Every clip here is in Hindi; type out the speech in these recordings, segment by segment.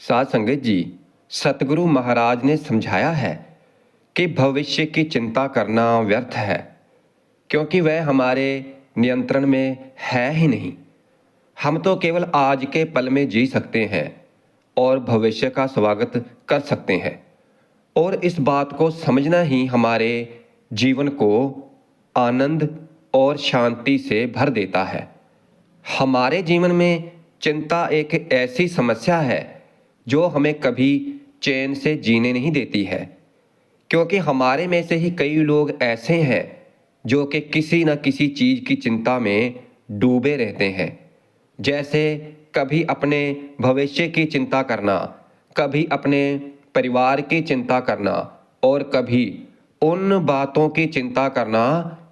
साध संगत जी, सतगुरु महाराज ने समझाया है कि भविष्य की चिंता करना व्यर्थ है, क्योंकि वह हमारे नियंत्रण में है ही नहीं। हम तो केवल आज के पल में जी सकते हैं और भविष्य का स्वागत कर सकते हैं। और इस बात को समझना ही हमारे जीवन को आनंद और शांति से भर देता है। हमारे जीवन में चिंता एक ऐसी समस्या है जो हमें कभी चैन से जीने नहीं देती है, क्योंकि हमारे में से ही कई लोग ऐसे हैं जो कि किसी न किसी चीज़ की चिंता में डूबे रहते हैं। जैसे कभी अपने भविष्य की चिंता करना, कभी अपने परिवार की चिंता करना और कभी उन बातों की चिंता करना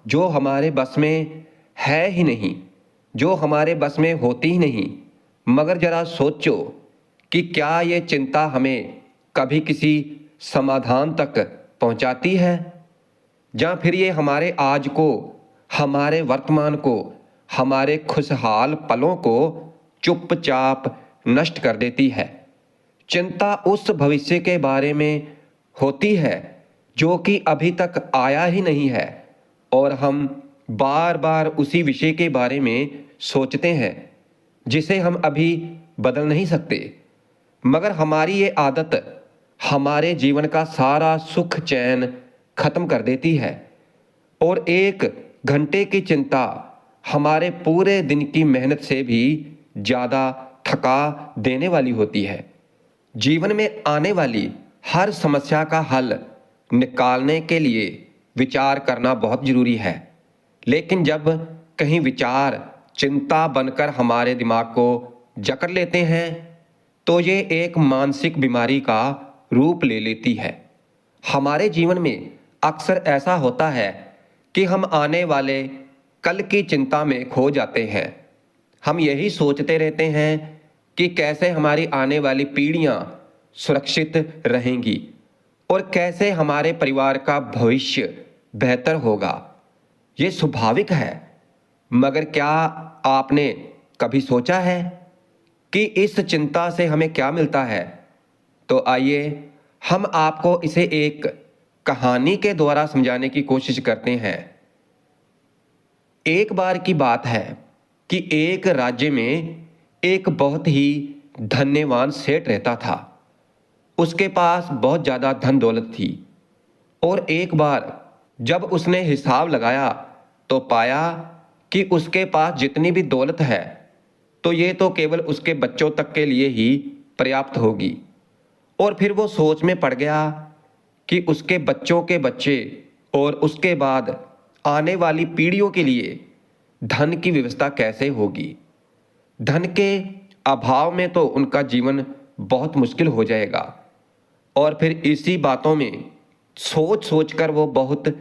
जो हमारे बस में है ही नहीं, जो हमारे बस में होती ही नहीं। मगर जरा सोचो कि क्या ये चिंता हमें कभी किसी समाधान तक पहुंचाती है, या फिर ये हमारे आज को, हमारे वर्तमान को, हमारे खुशहाल पलों को चुपचाप नष्ट कर देती है। चिंता उस भविष्य के बारे में होती है जो कि अभी तक आया ही नहीं है, और हम बार बार उसी विषय के बारे में सोचते हैं जिसे हम अभी बदल नहीं सकते। मगर हमारी ये आदत हमारे जीवन का सारा सुख चैन खत्म कर देती है, और एक घंटे की चिंता हमारे पूरे दिन की मेहनत से भी ज़्यादा थका देने वाली होती है। जीवन में आने वाली हर समस्या का हल निकालने के लिए विचार करना बहुत ज़रूरी है, लेकिन जब कहीं विचार चिंता बनकर हमारे दिमाग को जकड़ लेते हैं तो ये एक मानसिक बीमारी का रूप ले लेती है। हमारे जीवन में अक्सर ऐसा होता है कि हम आने वाले कल की चिंता में खो जाते हैं। हम यही सोचते रहते हैं कि कैसे हमारी आने वाली पीढ़ियां सुरक्षित रहेंगी और कैसे हमारे परिवार का भविष्य बेहतर होगा। ये स्वाभाविक है, मगर क्या आपने कभी सोचा है कि इस चिंता से हमें क्या मिलता है? तो आइए हम आपको इसे एक कहानी के द्वारा समझाने की कोशिश करते हैं। एक बार की बात है कि एक राज्य में एक बहुत ही धन्यवान सेठ रहता था। उसके पास बहुत ज़्यादा धन दौलत थी, और एक बार जब उसने हिसाब लगाया तो पाया कि उसके पास जितनी भी दौलत है तो ये तो केवल उसके बच्चों तक के लिए ही पर्याप्त होगी। और फिर वो सोच में पड़ गया कि उसके बच्चों के बच्चे और उसके बाद आने वाली पीढ़ियों के लिए धन की व्यवस्था कैसे होगी। धन के अभाव में तो उनका जीवन बहुत मुश्किल हो जाएगा। और फिर इसी बातों में सोच सोच कर वो बहुत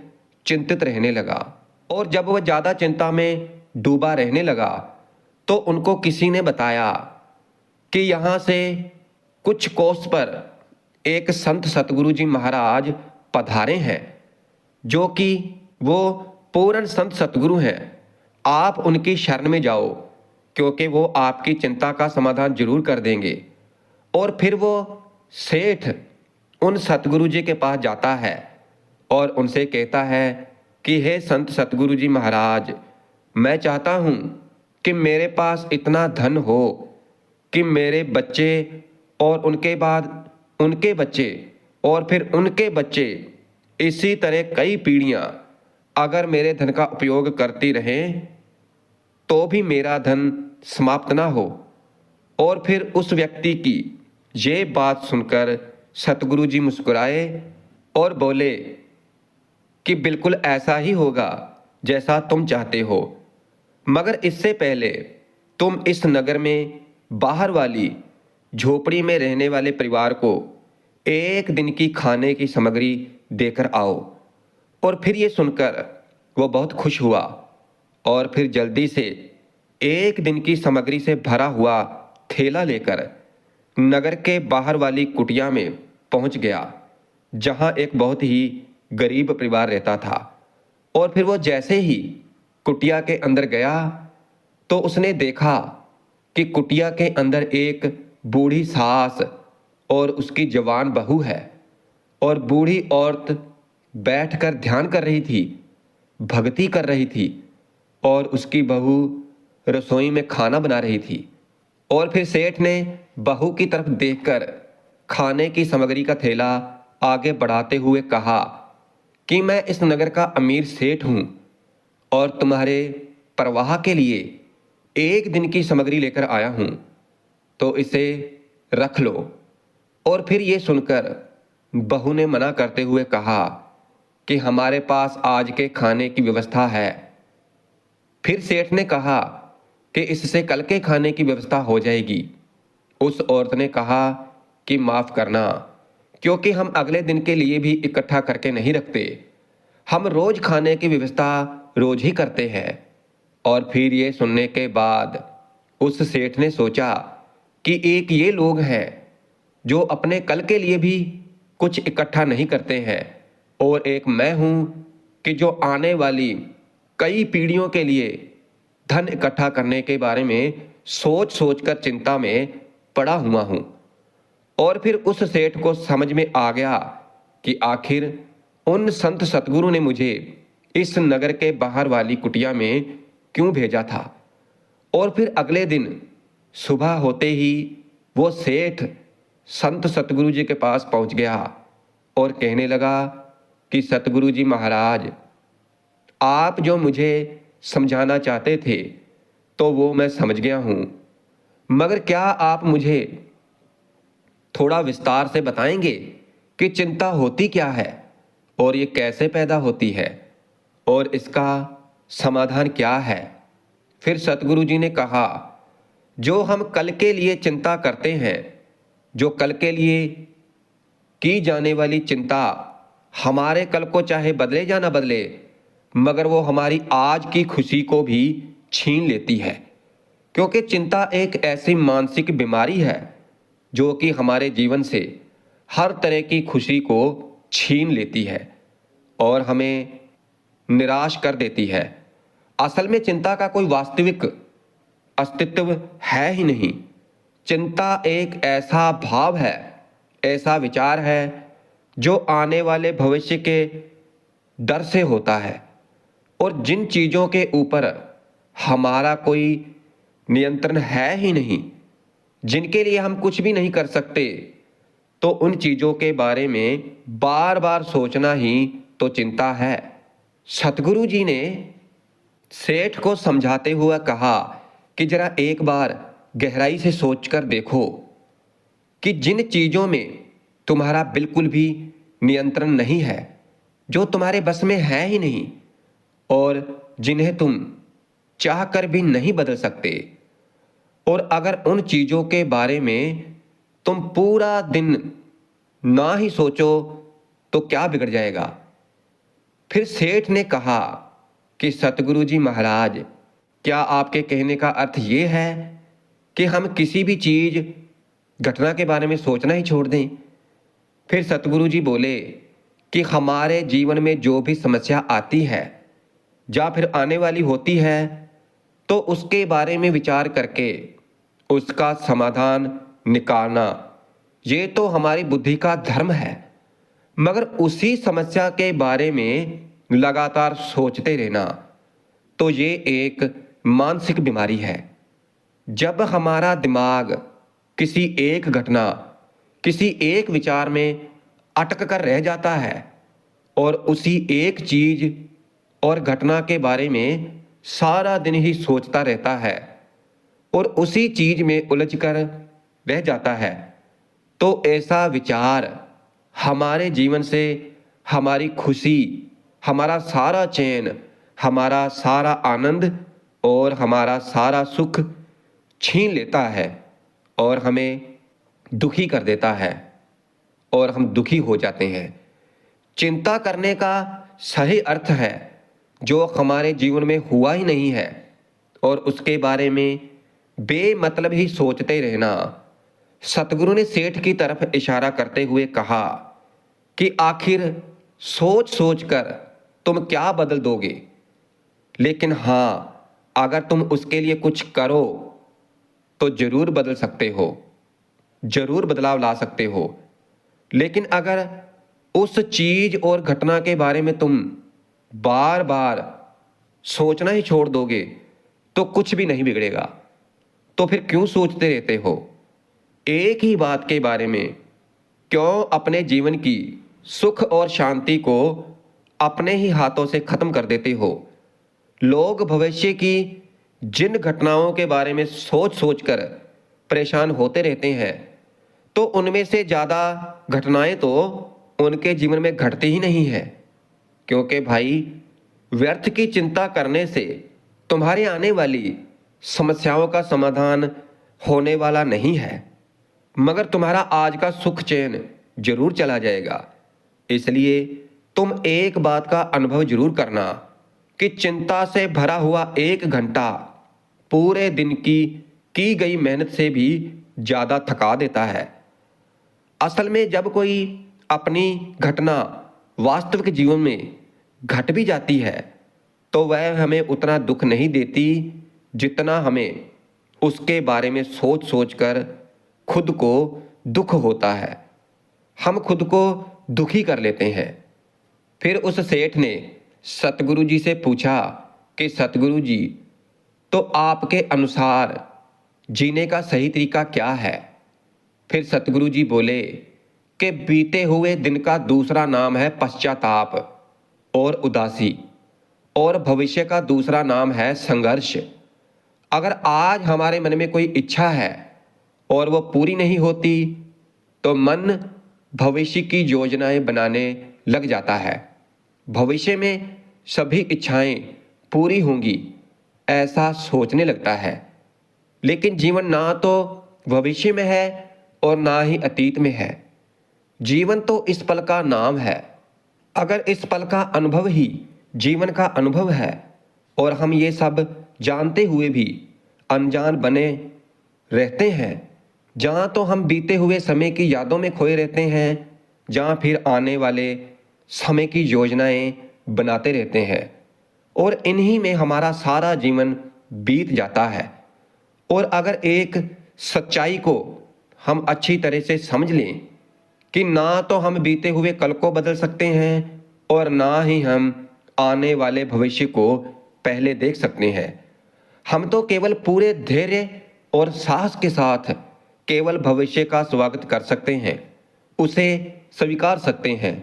चिंतित रहने लगा, और जब वह ज़्यादा चिंता में डूबा रहने लगा तो उनको किसी ने बताया कि यहाँ से कुछ कोस पर एक संत सतगुरु जी महाराज पधारे हैं, जो कि वो पूर्ण संत सतगुरु हैं। आप उनकी शरण में जाओ, क्योंकि वो आपकी चिंता का समाधान जरूर कर देंगे। और फिर वो सेठ उन सतगुरु जी के पास जाता है और उनसे कहता है कि हे संत सतगुरु जी महाराज, मैं चाहता हूँ कि मेरे पास इतना धन हो कि मेरे बच्चे और उनके बाद उनके बच्चे और फिर उनके बच्चे, इसी तरह कई पीढ़ियाँ अगर मेरे धन का उपयोग करती रहें तो भी मेरा धन समाप्त ना हो। और फिर उस व्यक्ति की ये बात सुनकर सतगुरु जी मुस्कुराए और बोले कि बिल्कुल ऐसा ही होगा जैसा तुम चाहते हो, मगर इससे पहले तुम इस नगर में बाहर वाली झोपड़ी में रहने वाले परिवार को एक दिन की खाने की सामग्री देकर आओ। और फिर ये सुनकर वो बहुत खुश हुआ, और फिर जल्दी से एक दिन की सामग्री से भरा हुआ थैला लेकर नगर के बाहर वाली कुटिया में पहुंच गया, जहां एक बहुत ही गरीब परिवार रहता था। और फिर वो जैसे ही कुटिया के अंदर गया तो उसने देखा कि कुटिया के अंदर एक बूढ़ी सास और उसकी जवान बहू है और बूढ़ी औरत बैठकर ध्यान कर रही थी, भक्ति कर रही थी, और उसकी बहू रसोई में खाना बना रही थी। और फिर सेठ ने बहू की तरफ देखकर खाने की सामग्री का थैला आगे बढ़ाते हुए कहा कि मैं इस नगर का अमीर सेठ हूं और तुम्हारे प्रवाह के लिए एक दिन की सामग्री लेकर आया हूं, तो इसे रख लो। और फिर ये सुनकर बहू ने मना करते हुए कहा कि हमारे पास आज के खाने की व्यवस्था है। फिर सेठ ने कहा कि इससे कल के खाने की व्यवस्था हो जाएगी। उस औरत ने कहा कि माफ करना, क्योंकि हम अगले दिन के लिए भी इकट्ठा करके नहीं रखते, हम रोज खाने की व्यवस्था रोज ही करते हैं। और फिर ये सुनने के बाद उस सेठ ने सोचा कि एक ये लोग हैं जो अपने कल के लिए भी कुछ इकट्ठा नहीं करते हैं, और एक मैं हूं कि जो आने वाली कई पीढ़ियों के लिए धन इकट्ठा करने के बारे में सोच सोचकर चिंता में पड़ा हुआ हूं। और फिर उस सेठ को समझ में आ गया कि आखिर उन संत सतगुरु ने मुझे इस नगर के बाहर वाली कुटिया में क्यों भेजा था। और फिर अगले दिन सुबह होते ही वो सेठ संत सतगुरु जी के पास पहुंच गया और कहने लगा कि सतगुरु जी महाराज, आप जो मुझे समझाना चाहते थे तो वो मैं समझ गया हूं, मगर क्या आप मुझे थोड़ा विस्तार से बताएंगे कि चिंता होती क्या है और ये कैसे पैदा होती है और इसका समाधान क्या है। फिर सतगुरु जी ने कहा, जो हम कल के लिए चिंता करते हैं, जो कल के लिए की जाने वाली चिंता हमारे कल को चाहे बदले या ना बदले, मगर वो हमारी आज की खुशी को भी छीन लेती है। क्योंकि चिंता एक ऐसी मानसिक बीमारी है जो कि हमारे जीवन से हर तरह की खुशी को छीन लेती है और हमें निराश कर देती है। असल में चिंता का कोई वास्तविक अस्तित्व है ही नहीं। चिंता एक ऐसा भाव है, ऐसा विचार है जो आने वाले भविष्य के डर से होता है, और जिन चीज़ों के ऊपर हमारा कोई नियंत्रण है ही नहीं, जिनके लिए हम कुछ भी नहीं कर सकते, तो उन चीज़ों के बारे में बार बार सोचना ही तो चिंता है। सतगुरु जी ने सेठ को समझाते हुए कहा कि जरा एक बार गहराई से सोचकर देखो कि जिन चीज़ों में तुम्हारा बिल्कुल भी नियंत्रण नहीं है, जो तुम्हारे बस में है ही नहीं, और जिन्हें तुम चाहकर भी नहीं बदल सकते, और अगर उन चीज़ों के बारे में तुम पूरा दिन ना ही सोचो तो क्या बिगड़ जाएगा। फिर सेठ ने कहा कि सतगुरु जी महाराज, क्या आपके कहने का अर्थ ये है कि हम किसी भी चीज़ घटना के बारे में सोचना ही छोड़ दें। फिर सतगुरु जी बोले कि हमारे जीवन में जो भी समस्या आती है या फिर आने वाली होती है, तो उसके बारे में विचार करके उसका समाधान निकालना, ये तो हमारी बुद्धि का धर्म है। मगर उसी समस्या के बारे में लगातार सोचते रहना, तो ये एक मानसिक बीमारी है। जब हमारा दिमाग किसी एक घटना, किसी एक विचार में अटक कर रह जाता है और उसी एक चीज और घटना के बारे में सारा दिन ही सोचता रहता है और उसी चीज में उलझ कर रह जाता है, तो ऐसा विचार हमारे जीवन से हमारी खुशी, हमारा सारा चैन, हमारा सारा आनंद और हमारा सारा सुख छीन लेता है और हमें दुखी कर देता है और हम दुखी हो जाते हैं। चिंता करने का सही अर्थ है जो हमारे जीवन में हुआ ही नहीं है और उसके बारे में बेमतलब ही सोचते रहना। सतगुरु ने सेठ की तरफ इशारा करते हुए कहा कि आखिर सोच सोच कर तुम क्या बदल दोगे, लेकिन हाँ, अगर तुम उसके लिए कुछ करो तो जरूर बदल सकते हो। जरूर बदलाव ला सकते हो। लेकिन अगर उस चीज और घटना के बारे में तुम बार बार सोचना ही छोड़ दोगे तो कुछ भी नहीं बिगड़ेगा। तो फिर क्यों सोचते रहते हो एक ही बात के बारे में? क्यों अपने जीवन की सुख और शांति को अपने ही हाथों से खत्म कर देते हो? लोग भविष्य की जिन घटनाओं के बारे में सोच सोच कर परेशान होते रहते हैं, तो उनमें से ज्यादा घटनाएं तो उनके जीवन में घटती ही नहीं है। क्योंकि भाई, व्यर्थ की चिंता करने से तुम्हारे आने वाली समस्याओं का समाधान होने वाला नहीं है, मगर तुम्हारा आज का सुख चैन जरूर चला जाएगा। इसलिए तुम एक बात का अनुभव जरूर करना कि चिंता से भरा हुआ 1 घंटा पूरे दिन की गई मेहनत से भी ज्यादा थका देता है। असल में जब कोई अपनी घटना वास्तविक जीवन में घट भी जाती है तो वह हमें उतना दुख नहीं देती जितना हमें उसके बारे में सोच सोच कर खुद को दुख होता है। हम खुद को दुखी कर लेते हैं। फिर उस सेठ ने सतगुरु जी से पूछा कि सतगुरु जी, तो आपके अनुसार जीने का सही तरीका क्या है? फिर सतगुरु जी बोले कि बीते हुए दिन का दूसरा नाम है पश्चाताप और उदासी, और भविष्य का दूसरा नाम है संघर्ष। अगर आज हमारे मन में कोई इच्छा है और वो पूरी नहीं होती तो मन भविष्य की योजनाएं बनाने लग जाता है। भविष्य में सभी इच्छाएं पूरी होंगी ऐसा सोचने लगता है। लेकिन जीवन ना तो भविष्य में है और ना ही अतीत में है। जीवन तो इस पल का नाम है। अगर इस पल का अनुभव ही जीवन का अनुभव है और हम ये सब जानते हुए भी अनजान बने रहते हैं, जहाँ तो हम बीते हुए समय की यादों में खोए रहते हैं, जहाँ फिर आने वाले समय की योजनाएं बनाते रहते हैं, और इन्हीं में हमारा सारा जीवन बीत जाता है। और अगर एक सच्चाई को हम अच्छी तरह से समझ लें कि ना तो हम बीते हुए कल को बदल सकते हैं और ना ही हम आने वाले भविष्य को पहले देख सकते हैं। हम तो केवल पूरे धैर्य और साहस के साथ केवल भविष्य का स्वागत कर सकते हैं, उसे स्वीकार सकते हैं।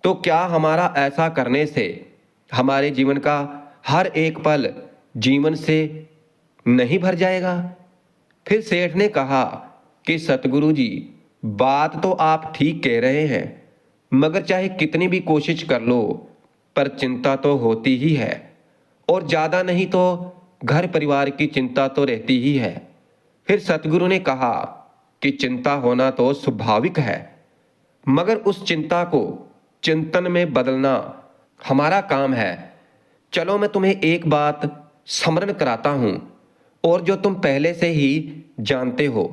तो क्या हमारा ऐसा करने से हमारे जीवन का हर एक पल जीवन से नहीं भर जाएगा? फिर सेठ ने कहा कि सतगुरु जी, बात तो आप ठीक कह रहे हैं, मगर चाहे कितनी भी कोशिश कर लो पर चिंता तो होती ही है, और ज्यादा नहीं तो घर परिवार की चिंता तो रहती ही है। फिर सतगुरु ने कहा कि चिंता होना तो स्वाभाविक है, मगर उस चिंता को चिंतन में बदलना हमारा काम है। चलो मैं तुम्हें एक बात स्मरण कराता हूं, और जो तुम पहले से ही जानते हो।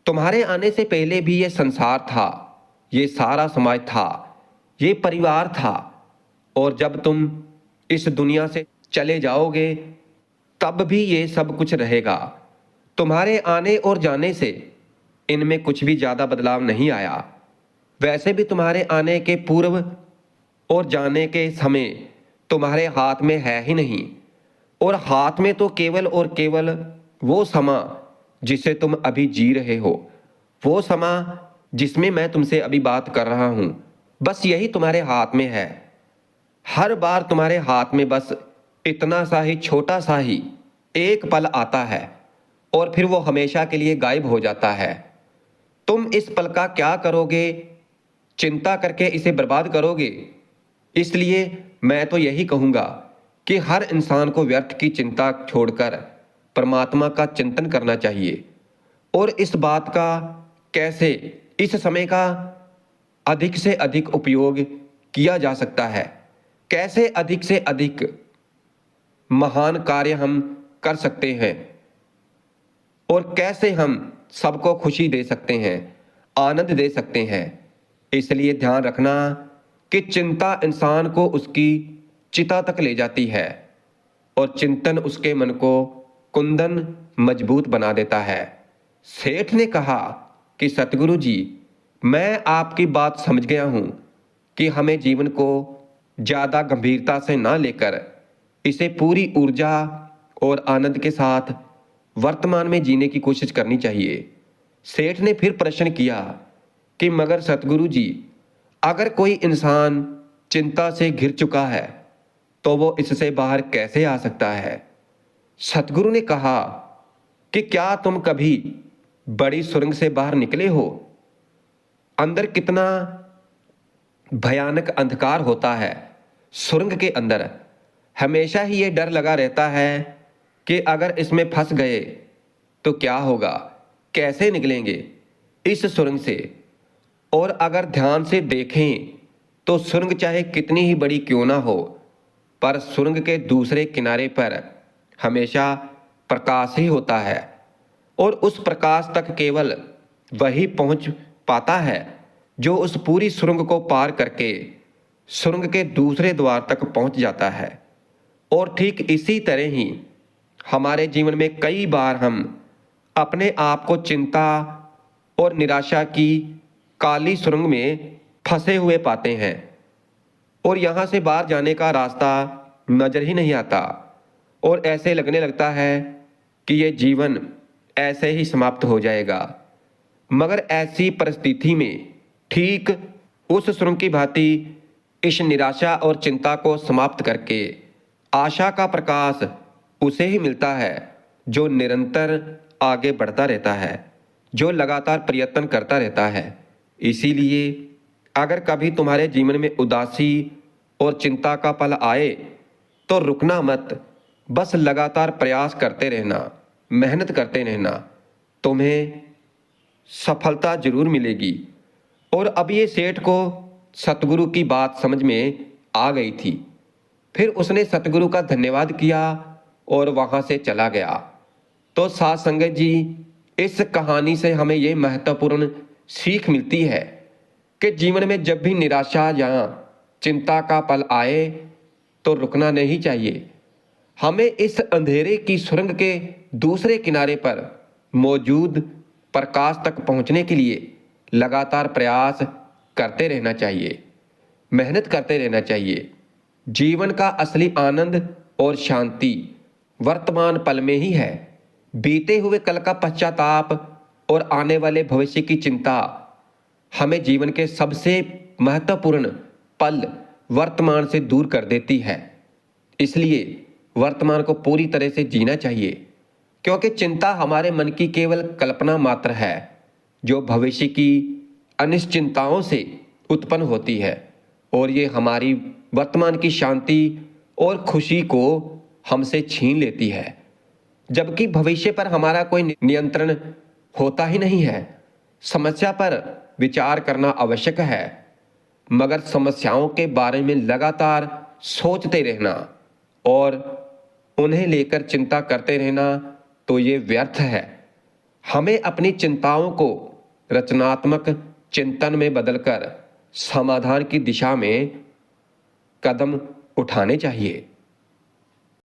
तुम्हारे आने से पहले भी ये संसार था, ये सारा समाज था, ये परिवार था, और जब तुम इस दुनिया से चले जाओगे तब भी ये सब कुछ रहेगा। तुम्हारे आने और जाने से इनमें कुछ भी ज्यादा बदलाव नहीं आया। वैसे भी तुम्हारे आने के पूर्व और जाने के समय तुम्हारे हाथ में है ही नहीं, और हाथ में तो केवल और केवल वो समा जिसे तुम अभी जी रहे हो, वो समा जिसमें मैं तुमसे अभी बात कर रहा हूं, बस यही तुम्हारे हाथ में है। हर बार तुम्हारे हाथ में बस इतना सा ही छोटा सा ही एक पल आता है और फिर वो हमेशा के लिए गायब हो जाता है। तुम इस पल का क्या करोगे? चिंता करके इसे बर्बाद करोगे। इसलिए मैं तो यही कहूंगा कि हर इंसान को व्यर्थ की चिंता छोड़कर परमात्मा का चिंतन करना चाहिए, और इस बात का कैसे इस समय का अधिक से अधिक उपयोग किया जा सकता है, कैसे अधिक से अधिक महान कार्य हम कर सकते हैं, और कैसे हम सबको खुशी दे सकते हैं, आनंद दे सकते हैं। इसलिए ध्यान रखना कि चिंता इंसान को उसकी चिता तक ले जाती है, और चिंतन उसके मन को कुंदन मजबूत बना देता है। सेठ ने कहा कि सतगुरु जी, मैं आपकी बात समझ गया हूं कि हमें जीवन को ज़्यादा गंभीरता से ना लेकर इसे पूरी ऊर्जा और आनंद के साथ वर्तमान में जीने की कोशिश करनी चाहिए। सेठ ने फिर प्रश्न किया कि मगर सतगुरु जी, अगर कोई इंसान चिंता से घिर चुका है तो वो इससे बाहर कैसे आ सकता है? सतगुरु ने कहा कि क्या तुम कभी बड़ी सुरंग से बाहर निकले हो? अंदर कितना भयानक अंधकार होता है। सुरंग के अंदर हमेशा ही ये डर लगा रहता है कि अगर इसमें फंस गए तो क्या होगा, कैसे निकलेंगे इस सुरंग से। और अगर ध्यान से देखें तो सुरंग चाहे कितनी ही बड़ी क्यों ना हो, पर सुरंग के दूसरे किनारे पर हमेशा प्रकाश ही होता है और उस प्रकाश तक केवल वही पहुंच पाता है जो उस पूरी सुरंग को पार करके सुरंग के दूसरे द्वार तक पहुंच जाता है। और ठीक इसी तरह ही हमारे जीवन में कई बार हम अपने आप को चिंता और निराशा की काली सुरंग में फंसे हुए पाते हैं और यहाँ से बाहर जाने का रास्ता नजर ही नहीं आता और ऐसे लगने लगता है कि ये जीवन ऐसे ही समाप्त हो जाएगा। मगर ऐसी परिस्थिति में ठीक उस सुरंग की भांति इस निराशा और चिंता को समाप्त करके आशा का प्रकाश उसे ही मिलता है जो निरंतर आगे बढ़ता रहता है, जो लगातार प्रयत्न करता रहता है। इसीलिए अगर कभी तुम्हारे जीवन में उदासी और चिंता का पल आए तो रुकना मत, बस लगातार प्रयास करते रहना, मेहनत करते रहना, तुम्हें सफलता जरूर मिलेगी। और अब ये सेठ को सतगुरु की बात समझ में आ गई थी। फिर उसने सतगुरु का धन्यवाद किया और वहां से चला गया। तो साथ संगत जी, इस कहानी से हमें ये महत्वपूर्ण सीख मिलती है कि जीवन में जब भी निराशा या चिंता का पल आए तो रुकना नहीं चाहिए। हमें इस अंधेरे की सुरंग के दूसरे किनारे पर मौजूद प्रकाश तक पहुंचने के लिए लगातार प्रयास करते रहना चाहिए, मेहनत करते रहना चाहिए। जीवन का असली आनंद और शांति वर्तमान पल में ही है। बीते हुए कल का पश्चाताप और आने वाले भविष्य की चिंता हमें जीवन के सबसे महत्वपूर्ण पल वर्तमान से दूर कर देती है। इसलिए वर्तमान को पूरी तरह से जीना चाहिए, क्योंकि चिंता हमारे मन की केवल कल्पना मात्र है जो भविष्य की अनिश्चितताओं से उत्पन्न होती है और ये हमारी वर्तमान की शांति और खुशी को हमसे छीन लेती है। जबकि भविष्य पर हमारा कोई नियंत्रण होता ही नहीं है। समस्या पर विचार करना आवश्यक है, मगर समस्याओं के बारे में लगातार सोचते रहना और उन्हें लेकर चिंता करते रहना तो ये व्यर्थ है। हमें अपनी चिंताओं को रचनात्मक चिंतन में बदलकर समाधान की दिशा में कदम उठाने चाहिए।